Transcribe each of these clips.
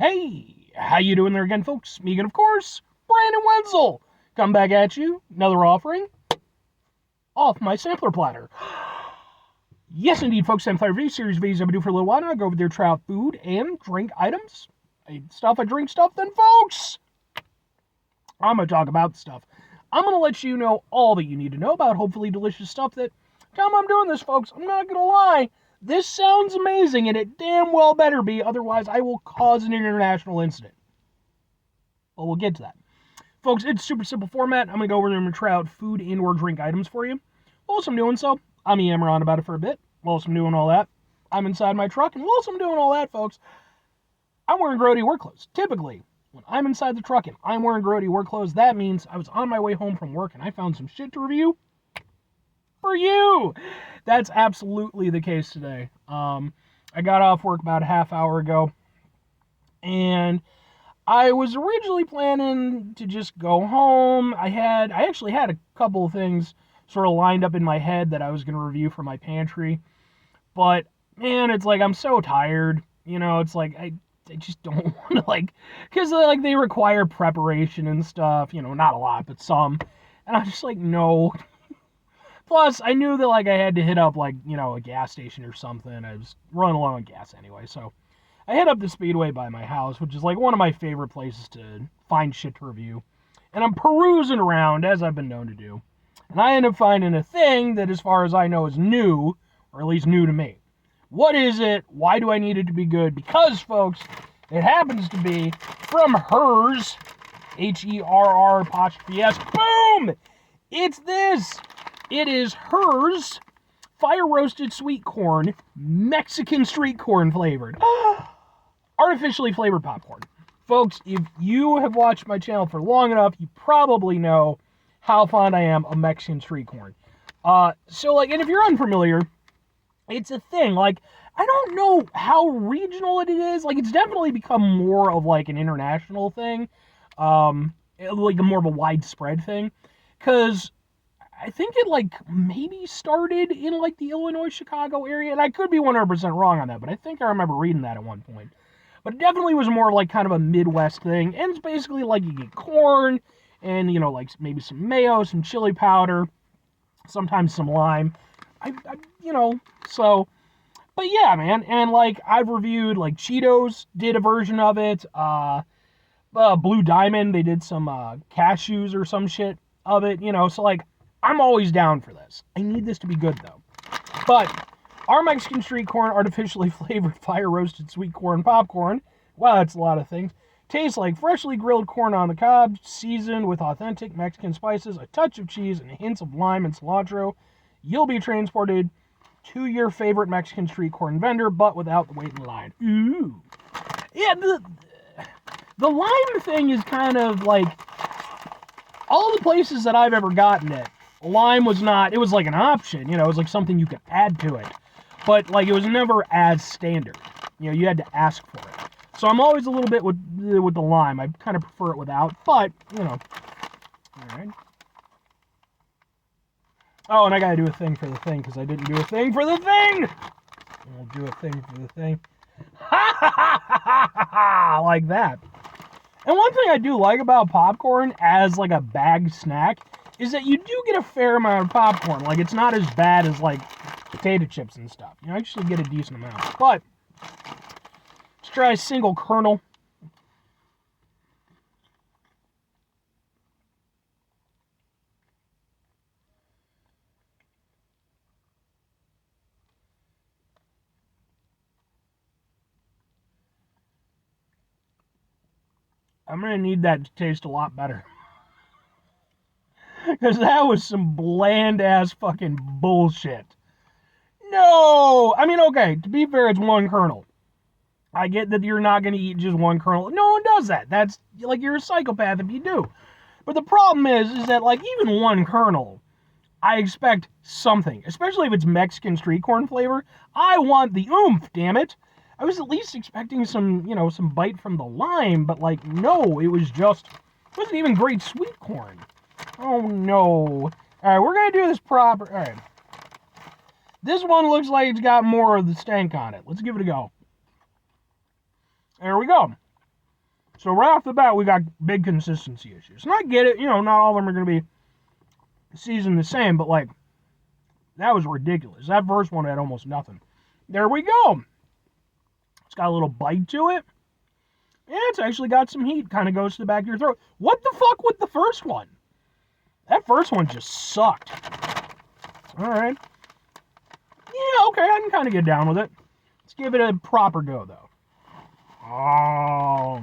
Hey, how you doing there again, folks? Megan, of course, Brandon Wenzel. Come back at you, another offering off my sampler platter. Yes, indeed, folks, Sampler V series of videos I've been doing for a little while now. I go over there, try out food and drink items. I drink stuff, then, folks, I'm going to talk about stuff. I'm going to let you know all that you need to know about hopefully delicious stuff that, time I'm doing this, folks, I'm not going to lie, this sounds amazing, and it damn well better be, otherwise I will cause an international incident. But we'll get to that. Folks, it's super simple format. I'm going to go over there and try out food and or drink items for you. Whilst I'm doing so, I'm yammering on about it for a bit. Whilst I'm doing all that, I'm inside my truck, and whilst I'm doing all that, folks, I'm wearing grody work clothes. Typically, when I'm inside the truck and I'm wearing grody work clothes, that means I was on my way home from work and I found some shit to review for you. That's absolutely the case today. I got off work about a half hour ago, and I was originally planning to just go home. I actually had a couple of things sort of lined up in my head that I was going to review for my pantry, but man, it's like I'm so tired. It's like I just don't want to, because they require preparation and stuff. Not a lot, but some. And I'm just like, no. Plus, I knew that I had to hit up a gas station or something. I was running low on gas anyway, so I hit up the Speedway by my house, which is one of my favorite places to find shit to review. And I'm perusing around, as I've been known to do. And I end up finding a thing that, as far as I know, is new, or at least new to me. What is it? Why do I need it to be good? Because, folks, it happens to be from Herr's, Herr''S. Boom! It's this! It is Herr's fire-roasted sweet corn, Mexican street corn flavored. Artificially flavored popcorn. Folks, if you have watched my channel for long enough, you probably know how fond I am of Mexican street corn. And if you're unfamiliar, it's a thing. I don't know how regional it is. It's definitely become more of an international thing. More of a widespread thing. Because I think it maybe started in the Illinois, Chicago area. And I could be 100% wrong on that, but I think I remember reading that at one point. But it definitely was more of kind of a Midwest thing. And it's basically you get corn and, maybe some mayo, some chili powder, sometimes some lime. But yeah, man. And I've reviewed Cheetos did a version of it. Blue Diamond, they did some cashews or some shit of it, so I'm always down for this. I need this to be good though. But our Mexican street corn, artificially flavored fire-roasted sweet corn popcorn, wow, that's a lot of things, tastes like freshly grilled corn on the cob, seasoned with authentic Mexican spices, a touch of cheese, and hints of lime and cilantro. You'll be transported to your favorite Mexican street corn vendor, but without the wait in line. Ooh. Yeah, the lime thing is kind of all the places that I've ever gotten it, lime was not, it was an option, it was something you could add to it. But, it was never as standard. You had to ask for it. So I'm always a little bit with the lime. I kind of prefer it without, but, Alright. Oh, and I gotta do a thing for the thing, because I didn't do a thing for the thing! I'll do a thing for the thing. Ha ha ha ha ha ha! Like that. And one thing I do like about popcorn as, a bag snack, is that you do get a fair amount of popcorn. It's not as bad as, potato chips and stuff. You actually get a decent amount. But let's try a single kernel. I'm going to need that to taste a lot better. Because that was some bland-ass fucking bullshit. No! I mean, okay, to be fair, it's one kernel. I get that you're not going to eat just one kernel. No one does that. That's, you're a psychopath if you do. But the problem is that, even one kernel, I expect something. Especially if it's Mexican street corn flavor. I want the oomph, damn it. I was at least expecting some, some bite from the lime, but, no, it wasn't even great sweet corn. Oh, no. Alright, we're going to do this proper. Alright. This one looks like it's got more of the stank on it. Let's give it a go. There we go. So right off the bat, we got big consistency issues. And I get it, not all of them are going to be seasoned the same, but like, that was ridiculous. That first one had almost nothing. There we go. It's got a little bite to it. Yeah, it's actually got some heat. Kind of goes to the back of your throat. What the fuck with the first one? That first one just sucked. Alright. Yeah, okay, I can kind of get down with it. Let's give it a proper go, though. Oh.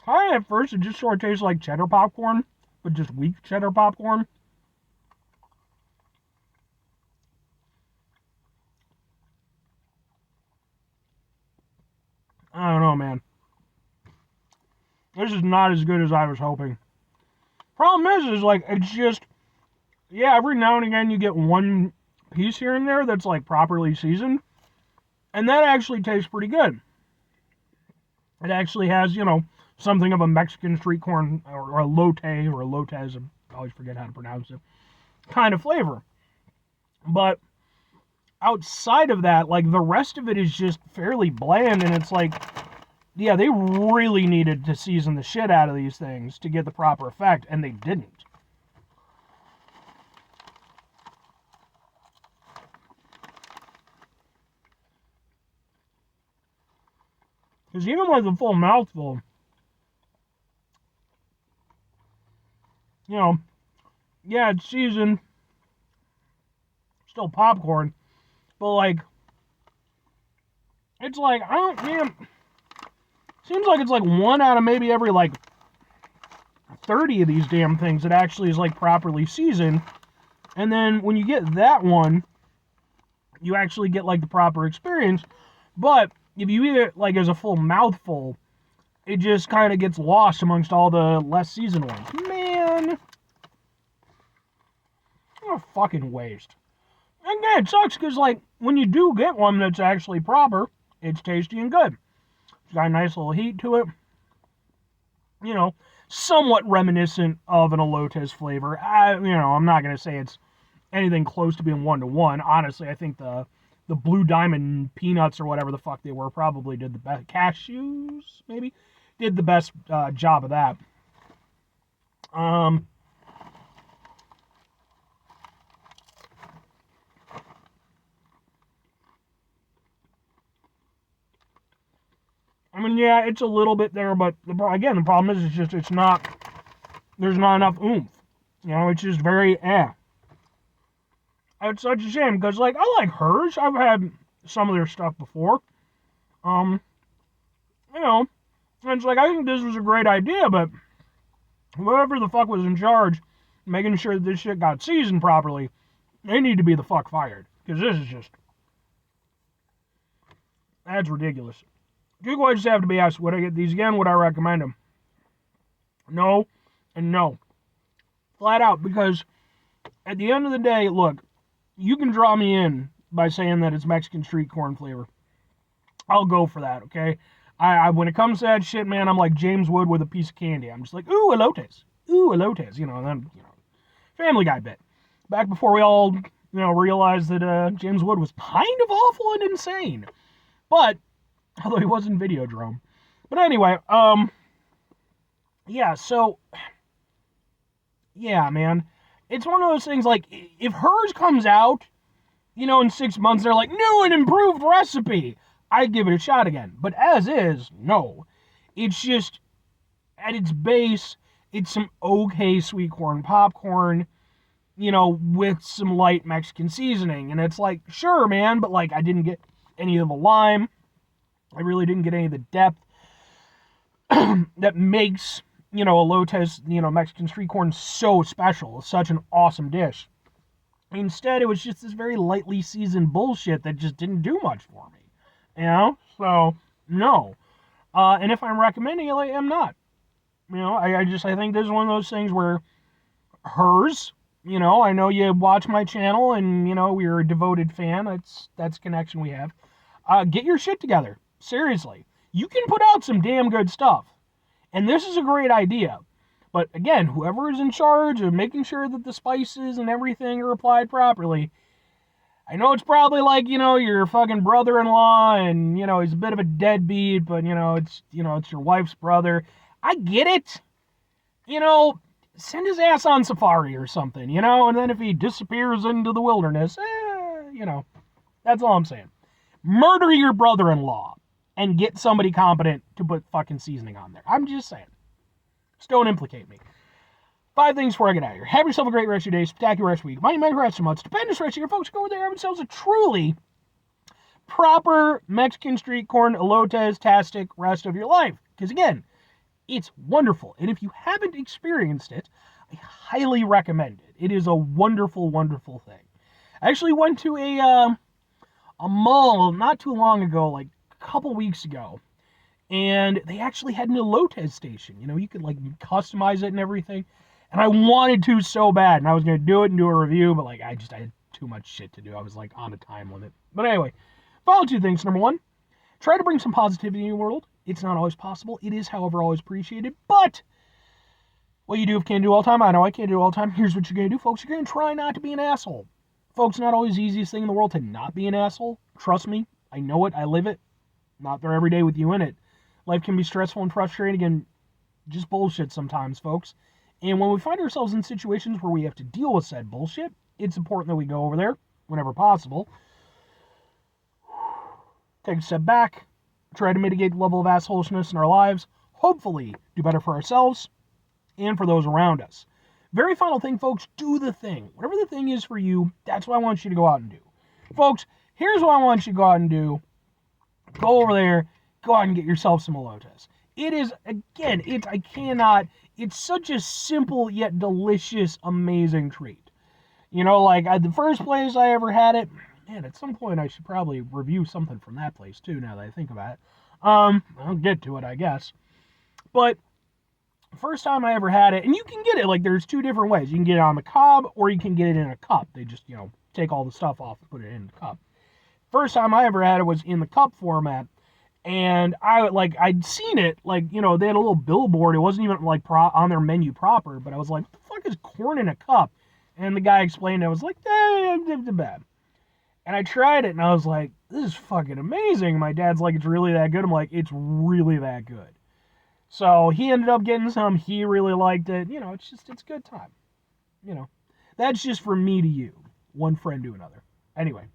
Hi, at first, it just sort of tastes like cheddar popcorn, but just weak cheddar popcorn. I don't know, man. This is not as good as I was hoping. Problem is like, it's just, yeah, every now and again you get one piece here and there that's like properly seasoned, and that actually tastes pretty good. It actually has, something of a Mexican street corn, or a lote, or a lotez, I always forget how to pronounce it, kind of flavor. But outside of that, like, the rest of it is just fairly bland, and it's like, yeah, they really needed to season the shit out of these things to get the proper effect, and they didn't. Because even with a full mouthful, yeah, it's seasoned, still popcorn, but like, it's like, seems like it's like one out of maybe every like 30 of these damn things that actually is like properly seasoned. And then when you get that one, you actually get like the proper experience. But if you eat it like as a full mouthful, it just kind of gets lost amongst all the less seasoned ones. Man, what a fucking waste. And yeah, it sucks because like when you do get one that's actually proper, it's tasty and good. It's got a nice little heat to it. Somewhat reminiscent of an elotes flavor. I'm not going to say it's anything close to being one-to-one. Honestly, I think the Blue Diamond peanuts or whatever the fuck they were probably did the best. Cashews, maybe? Did the best job of that. I mean, yeah, it's a little bit there, but again, the problem is there's not enough oomph. It's just very It's such a shame, because, like, I like Herr's. I've had some of their stuff before. And it's like, I think this was a great idea, but whoever the fuck was in charge, making sure that this shit got seasoned properly, they need to be the fuck fired. Because this is just, that's ridiculous. Do I just have to be asked, would I get these again? Would I recommend them? No, and no. Flat out, because at the end of the day, look, you can draw me in by saying that it's Mexican street corn flavor. I'll go for that, okay? I when it comes to that shit, man, I'm like James Wood with a piece of candy. I'm just like, ooh, elotes. Ooh, elotes. And then, Family Guy bit. Back before we all, realized that James Wood was kind of awful and insane. But, although he was in Videodrome. But anyway, yeah, so, yeah, man. It's one of those things, like, if Herr's comes out, in 6 months, they're like, new and improved recipe, I'd give it a shot again. But as is, no. It's just, at its base, it's some okay sweet corn popcorn, with some light Mexican seasoning. And it's like, sure, man, but, like, I didn't get any of the lime. I really didn't get any of the depth that makes, elotes, Mexican street corn so special. It's such an awesome dish. Instead, it was just this very lightly seasoned bullshit that just didn't do much for me. So, no. And if I'm recommending it, I'm not. I think this is one of those things where Herr's, I know you watch my channel and, we're a devoted fan. That's a connection we have. Get your shit together. Seriously. You can put out some damn good stuff. And this is a great idea. But again, whoever is in charge of making sure that the spices and everything are applied properly, I know it's probably like, your fucking brother-in-law and, he's a bit of a deadbeat, but, it's your wife's brother. I get it. Send his ass on safari or something, and then if he disappears into the wilderness, that's all I'm saying. Murder your brother-in-law and get somebody competent to put fucking seasoning on there. I'm just saying. Just don't implicate me. 5 things before I get out of here. Have yourself a great rest of your day, spectacular rest of your week. Mighty rest of month, stupendous rest of your folks. Go over there, have themselves a truly proper Mexican street corn elotes-tastic rest of your life. Because again, it's wonderful. And if you haven't experienced it, I highly recommend it. It is a wonderful, wonderful thing. I actually went to a mall not too long ago, like a couple weeks ago, and they actually had an elote station. You could like customize it and everything. And I wanted to so bad, and I was going to do it and do a review, but like I had too much shit to do. I was like on a time limit. But anyway, follow 2 things. Number 1, try to bring some positivity in your world. It's not always possible. It is, however, always appreciated. But what you do can't do all the time. I know I can't do it all the time. Here's what you're going to do, folks. You're going to try not to be an asshole. Folks, not always the easiest thing in the world to not be an asshole. Trust me. I know it. I live it. Not there every day with you in it. Life can be stressful and frustrating and just bullshit sometimes, folks. And when we find ourselves in situations where we have to deal with said bullshit, it's important that we go over there whenever possible. Take a step back, try to mitigate the level of assholishness in our lives, hopefully do better for ourselves and for those around us. Very final thing, folks, do the thing. Whatever the thing is for you, that's what I want you to go out and do. Folks, here's what I want you to go out and do. Go over there, go out and get yourself some elotes. It is, again, it's such a simple yet delicious, amazing treat. The first place I ever had it, man, at some point I should probably review something from that place too, now that I think about it. I'll get to it, I guess. But first time I ever had it, and you can get it, like there's 2 different ways. You can get it on the cob, or you can get it in a cup. They just, take all the stuff off and put it in the cup. First time I ever had it was in the cup format. And I'd seen it, they had a little billboard. It wasn't even like on their menu proper, but I was like, what the fuck is corn in a cup? And the guy explained it. I was like, bad. And I tried it, and I was like, this is fucking amazing. My dad's like, it's really that good. I'm like, it's really that good. So he ended up getting some. He really liked it. It's a good time. That's just from me to you. One friend to another. Anyway.